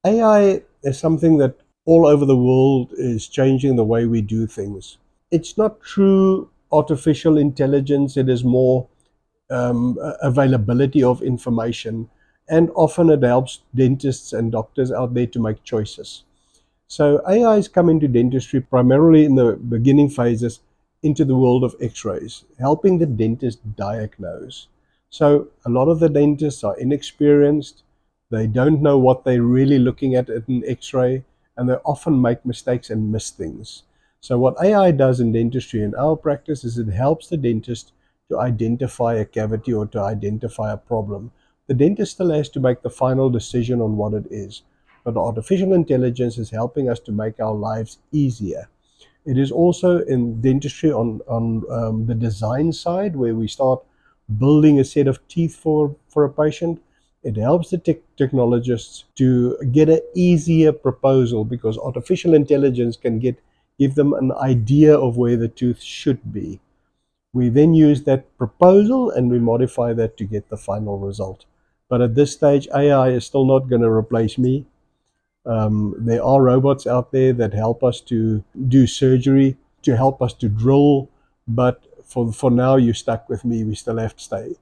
AI is something that all over the world is changing the way we do things. It's not true artificial intelligence, it is more availability of information, and often it helps dentists and doctors out there to make choices. So AI has come into dentistry primarily in the beginning phases into the world of x-rays, helping the dentist diagnose. So a lot of the dentists are inexperienced, they don't know what they're really looking at an x-ray, and they often make mistakes and miss things. So what AI does in dentistry in our practice is it helps the dentist to identify a cavity or to identify a problem. The dentist still has to make the final decision on what it is, but artificial intelligence is helping us to make our lives easier. It is also in dentistry on the design side where we start building a set of teeth for a patient. It helps the technologists to get an easier proposal because artificial intelligence can give them an idea of where the tooth should be. We then use that proposal and we modify that to get the final result. But at this stage, AI is still not going to replace me. There are robots out there that help us to do surgery, to help us to drill, but for now, you're stuck with me. We still have to stay.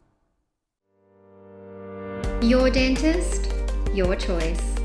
Your dentist, your choice.